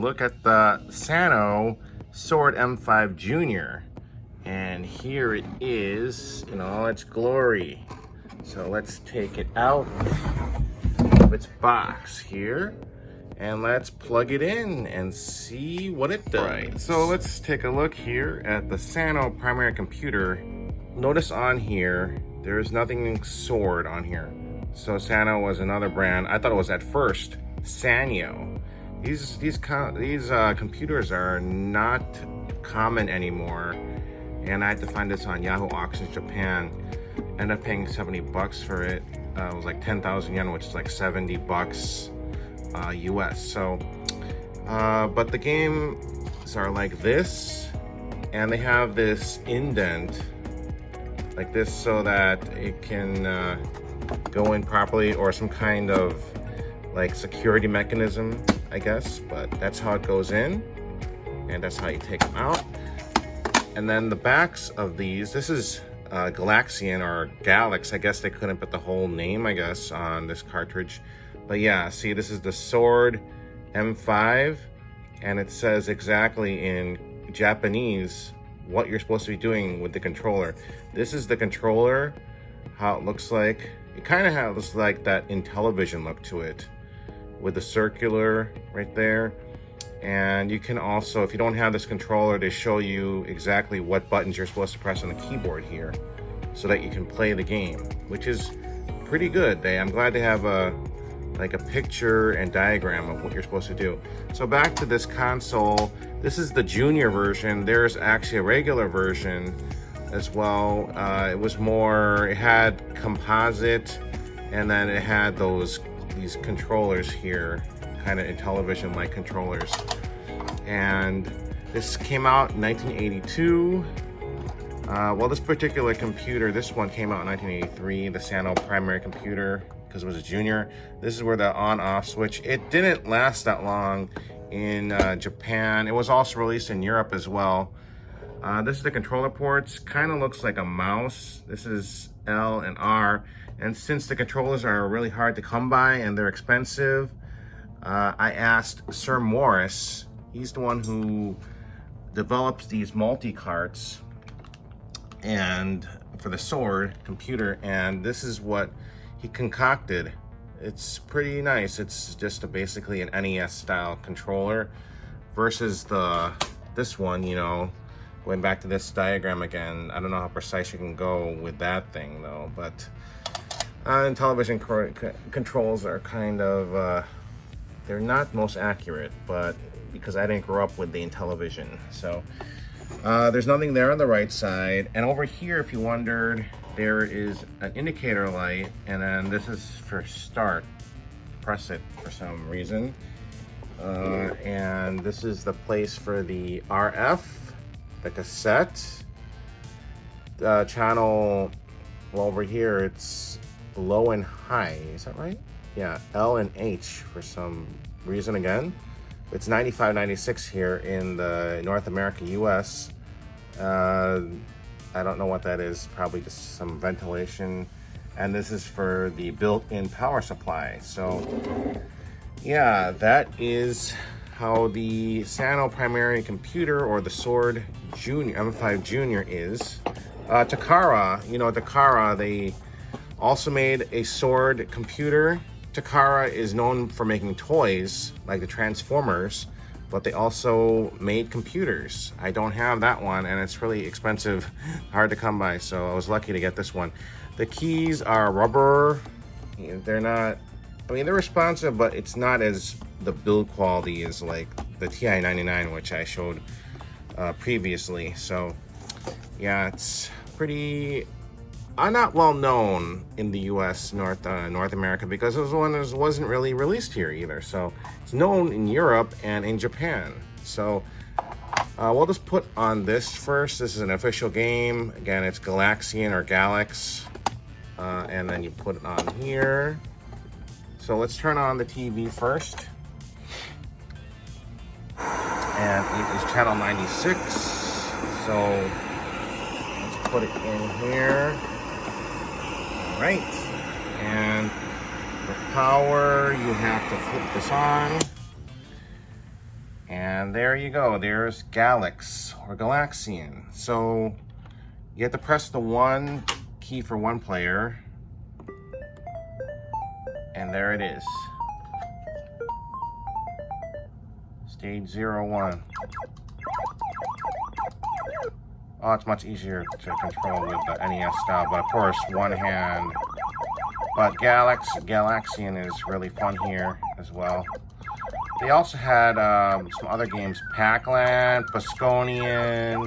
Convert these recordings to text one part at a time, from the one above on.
look at the Sanno Sword M5 Junior. And here it is in all its glory. So let's take it out of its box here and let's plug it in and see what it does. Right, so let's take a look here at the Sanno Primary Computer. Notice on here, there's nothing sword on here. So Sanno was another brand. I thought it was at first Sanyo. These computers are not common anymore. And I had to find this on Yahoo Auctions Japan. Ended up paying 70 bucks for it. It was like 10,000 yen, which is like 70 bucks US. So, but the games are like this, and they have this indent like this so that it can go in properly, or some kind of like security mechanism, I guess. But that's how it goes in, and that's how you take them out. And then the backs of these, this is Galaxian or Galax. I guess they couldn't put the whole name, I guess, on this cartridge. But yeah, see, this is the Sword M5, and it says exactly in Japanese what you're supposed to be doing with the controller. This is the controller, how it looks like. It kind of has like that Intellivision look to it, with the circular right there. And you can also, if you don't have this controller, they show you exactly what buttons you're supposed to press on the keyboard here so that you can play the game, which is pretty good. I'm glad they have a picture and diagram of what you're supposed to do. So back to this console, this is the junior version. There's actually a regular version as well. It had composite, and then it had these controllers here, kind of Intellivision like controllers. And this came out in 1982. Well, this particular computer, this one came out in 1983, the Sanno Primary Computer, because it was a junior. This is where the on-off switch. It didn't last that long in Japan. It was also released in Europe as well. This is the controller ports. Kind of looks like a mouse. This is L and R. And since the controllers are really hard to come by and they're expensive, I asked Sir Morris. He's the one who develops these multi-carts and for the Sword computer, and this is what he concocted. It's pretty nice. It's just basically an NES style controller versus this one, you know, going back to this diagram again. I don't know how precise you can go with that thing though, but Intellivision controls are kind of they're not most accurate, but because I didn't grow up with the Intellivision. So there's nothing there on the right side. And over here, if you wondered, there is an indicator light, and then this is for start. Press it for some reason. And this is the place for the RF, the cassette, channel. Well, over here, it's low and high. Is that right? Yeah, L and H for some reason again. It's 95, 96 here in the North America, US. I don't know what that is, probably just some ventilation. And this is for the built-in power supply. So yeah, that is how the Sanno Primary Computer, or the Sword Junior, M5 Junior is. Takara, you know, Takara, they also made a Sword computer. Takara is known for making toys like the Transformers, but they also made computers. I don't have that one, and it's really expensive, hard to come by, so I was lucky to get this one. The keys are rubber. They're not, I mean, they're responsive, but it's not as the build quality as like the TI-99, which I showed previously. So yeah, it's pretty not well known in the U.S. North America, because it was one that wasn't really released here either. So it's known in Europe and in Japan. So we'll just put on this first. This is an official game. Again, it's Galaxian or Galax, and then you put it on here. So let's turn on the TV first, and it is channel 96. So let's put it in here. Right, and for power, you have to flip this on, And there you go. There's Galax or Galaxian. So you have to press the 1 key for 1 player. And there it is. Stage 01. Oh, it's much easier to control with the NES style, but of course, one hand. But Galaxian is really fun here as well. They also had some other games, Pac-Land, Bosconian,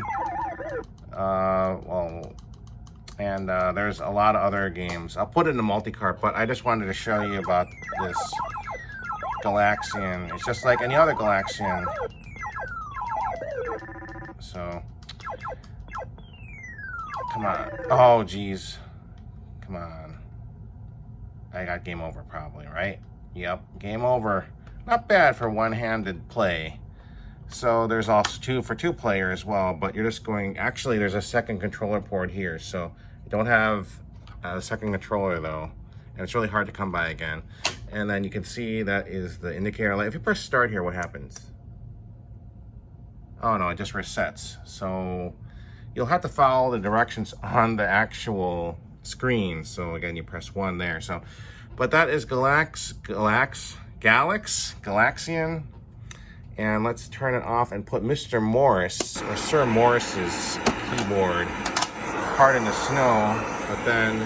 and there's a lot of other games. I'll put it in the multi-cart, but I just wanted to show you about this Galaxian. It's just like any other Galaxian. So, come on. Oh, geez. Come on. I got game over probably, right? Yep, game over. Not bad for one-handed play. So there's also 2 for 2 player as well, but you're just going, actually there's a second controller port here, so you don't have a second controller though, and it's really hard to come by again. And then you can see that is the indicator light. If you press start here, what happens? Oh no, it just resets. So you'll have to follow the directions on the actual screen. So again, you press 1 there. So, but that is Galaxian. And let's turn it off and put Mr. Morris, or Sir Morris's keyboard. Pardon the snow, but then,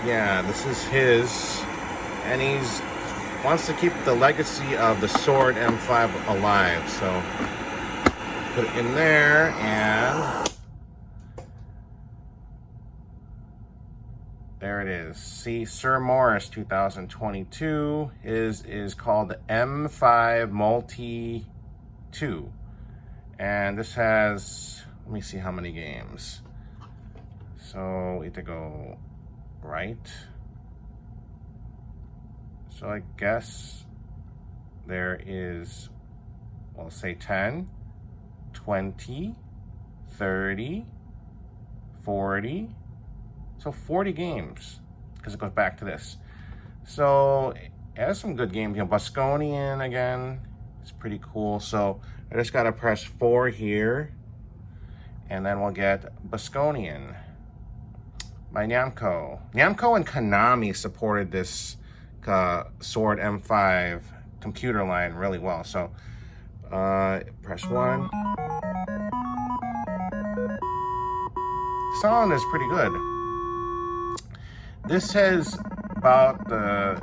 yeah, this is his, and he's wants to keep the legacy of the Sword M5 alive. So put it in there, and there it is. See, Sir Morris 2022 is called the M5 Multi 2. And this has, let me see how many games. So we have to go right. So I guess there is, well, say 10, 20, 30, 40. So 40 games, because it goes back to this. So it has some good games. You know, Bosconian again, it's pretty cool. So I just gotta press 4 here, and then we'll get Bosconian by Namco. Namco and Konami supported this Sword M5 computer line really well. So press 1. Sound is pretty good. This has about the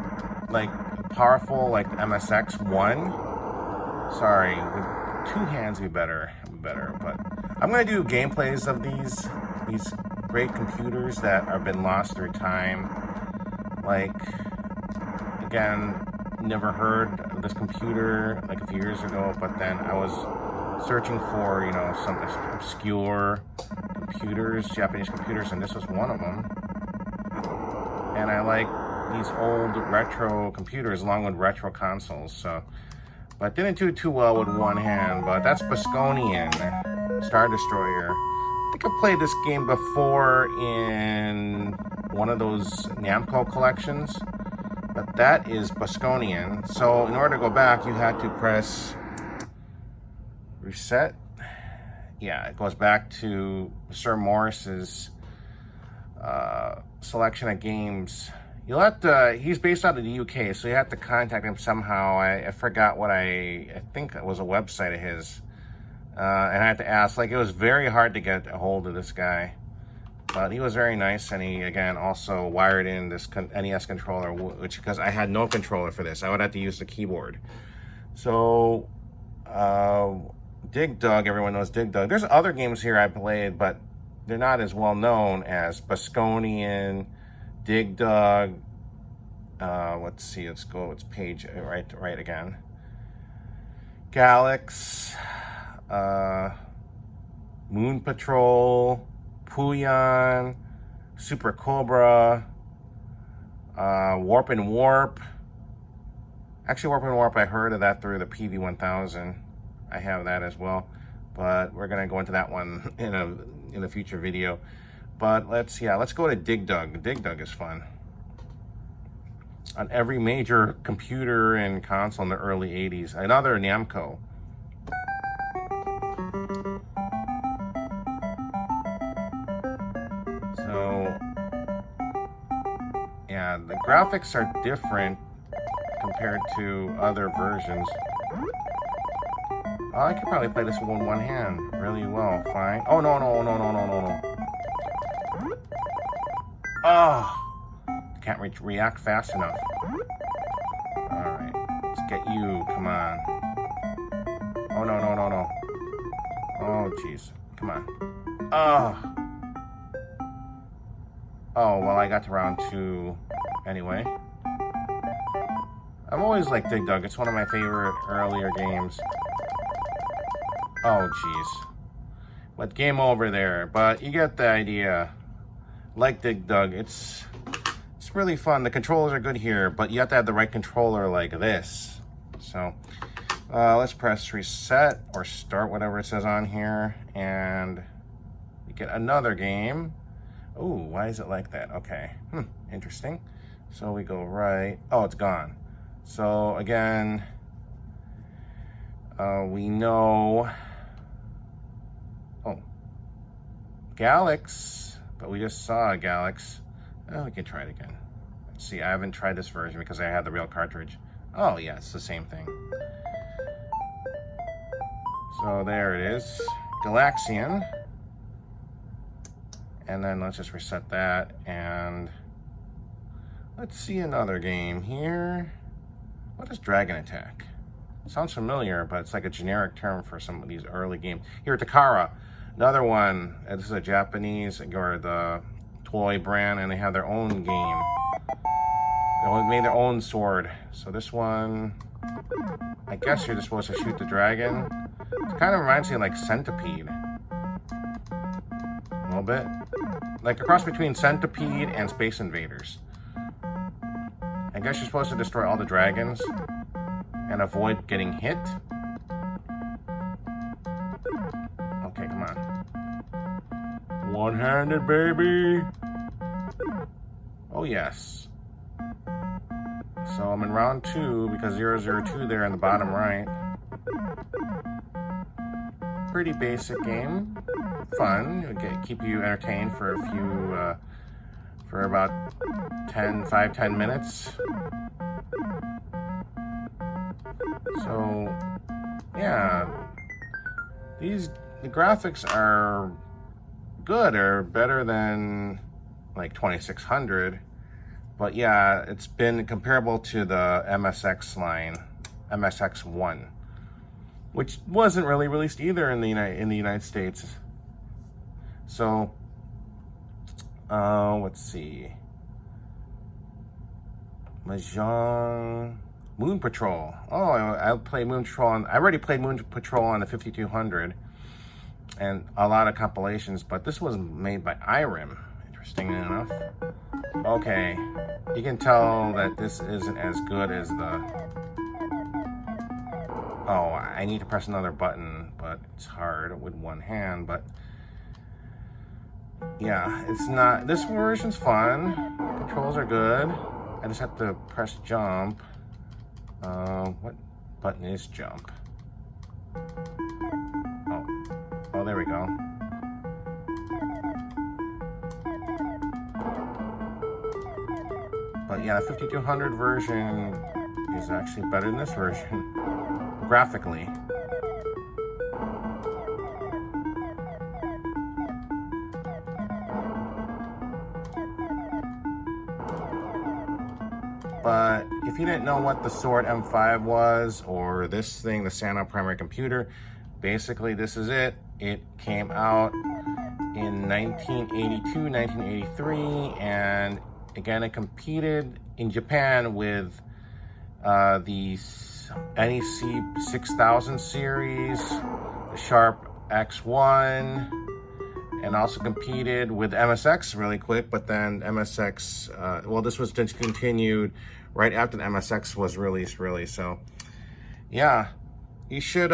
powerful MSX1. Sorry, with 2 hands would be better. But I'm gonna do gameplays of these great computers that have been lost through time. Like, again, never heard of this computer like a few years ago, but then I was searching for, you know, some obscure computers, Japanese computers, and this was one of them. And I like these old retro computers along with retro consoles. So, but didn't do too well with one hand. But that's Bosconian, Star Destroyer. I think I played this game before in one of those Namco collections. But that is Bosconian. So in order to go back, you had to press reset. Yeah, it goes back to Sir Morris's selection of games. You'll have to, he's based out of the UK, so you have to contact him somehow. I forgot what I think it was a website of his. And I had to ask, like, it was very hard to get a hold of this guy. But he was very nice, and he, again, also wired in this NES controller, which, because I had no controller for this, I would have to use the keyboard. So, Dig Dug, everyone knows Dig Dug. There's other games here I played, but they're not as well known as Bosconian, Dig Dug. Let's see, let's go, it's page right again. Galax, Moon Patrol, Puyan, Super Cobra, Warp and Warp. Actually, Warp and Warp, I heard of that through the PV1000. I have that as well, but we're gonna go into that one in a future video. But let's go to Dig Dug. Dig Dug is fun. On every major computer and console in the early 80s. Another Namco. Yeah, the graphics are different compared to other versions. Oh, I could probably play this one one hand really well. Fine. Oh, no. Oh, can't react fast enough. Alright, let's get you. Come on. Oh, no. Oh, jeez. Come on. Oh. Oh, well, I got to round 2 anyway. I've always liked Dig Dug. It's one of my favorite earlier games. Oh, jeez. But game over there. But you get the idea. Like Dig Dug, it's really fun. The controllers are good here, but you have to have the right controller like this. So let's press reset or start, whatever it says on here, and we get another game. Oh, why is it like that? Okay, interesting. So we go right. Oh, it's gone. So again, we know. Oh, Galax, but we just saw a Galax. Oh, we can try it again. Let's see, I haven't tried this version because I had the real cartridge. Oh yeah, it's the same thing. So there it is, Galaxian. And then let's just reset that, and let's see another game here. What is Dragon Attack? Sounds familiar, but it's like a generic term for some of these early games. Here, Takara, another one. This is a Japanese, or the toy brand, and they have their own game. They made their own sword. So this one, I guess you're just supposed to shoot the dragon. It kind of reminds me of like Centipede. A little bit. Like a cross between Centipede and Space Invaders. I guess you're supposed to destroy all the dragons and avoid getting hit. Okay, come on. One-handed, baby. Oh, yes. So I'm in round 2 because 002 there in the bottom right. Pretty basic game. Fun. Keep you entertained for a few, for about 5-10 minutes. So, yeah. The graphics are good, or better than like 2600. But yeah, it's been comparable to the MSX line, MSX1, which wasn't really released either in the United States. So, let's see. Mahjong, Moon Patrol. Oh, I play Moon Patrol. I already played Moon Patrol on the 5200, and a lot of compilations. But this was made by IRIM. Interesting enough. Okay, you can tell that this isn't as good as the... Oh, I need to press another button, but it's hard with one hand, but... Yeah, it's not... This version's fun. Controls are good. I just have to press jump. What button is jump? Oh, there we go. But yeah, the 5200 version is actually better than this version, graphically. But if you didn't know what the Sword M5 was, or this thing, the Sanno Primary Computer, basically this is it. It came out in 1982, 1983, and again, it competed in Japan with the NEC 6000 series, the Sharp X1, and also competed with MSX really quick, but then MSX, well, this was discontinued right after the MSX was released, really. So, yeah, you should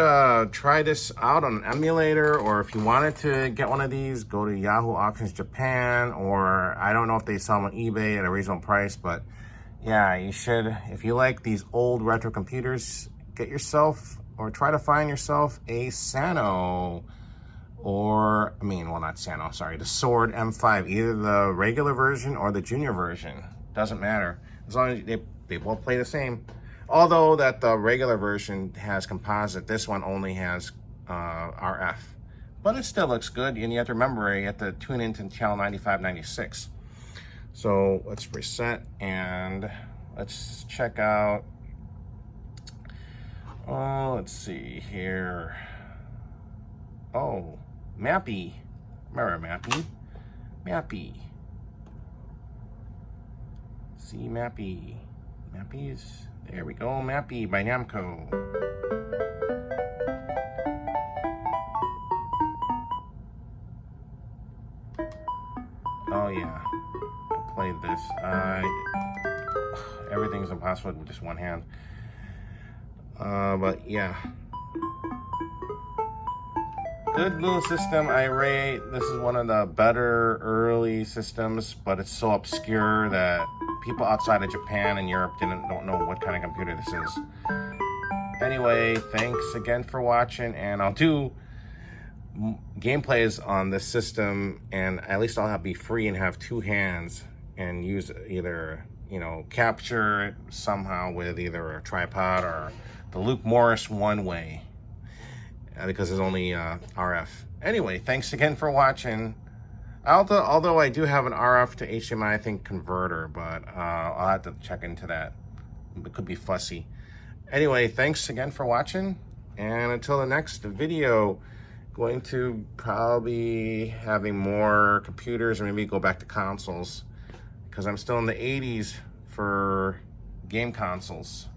try this out on an emulator, or if you wanted to get one of these, go to Yahoo Auctions Japan, or I don't know if they sell them on eBay at a reasonable price, but yeah, you should. If you like these old retro computers, get yourself, or try to find yourself a Sanno, well, not Sanno, sorry, the Sword M5, either the regular version or the junior version. Doesn't matter. As long as they both play the same. Although that the regular version has composite, this one only has RF. But it still looks good, and you have to remember, you have to tune into channel 95, 96. So let's reset, and let's check out, oh, let's see here. Oh, Mappy. Remember Mappy? Mappy. See Mappy. Mappy's, there we go, Mappy by Namco. Oh yeah, I played this. Everything's impossible with just one hand. But yeah. Good little system. I rate, this is one of the better early systems, but it's so obscure that people outside of Japan and Europe don't know what kind of computer this is. Anyway, thanks again for watching, and I'll do gameplays on this system, and at least I'll be free and have two hands and use either, you know, capture it somehow with either a tripod or the Luke Morris one way, because there's only RF. Anyway, thanks again for watching. Although I do have an RF to HDMI, I think, converter, but I'll have to check into that. It could be fussy. Anyway, thanks again for watching, and until the next video, going to probably having more computers, or maybe go back to consoles, because I'm still in the 80s for game consoles.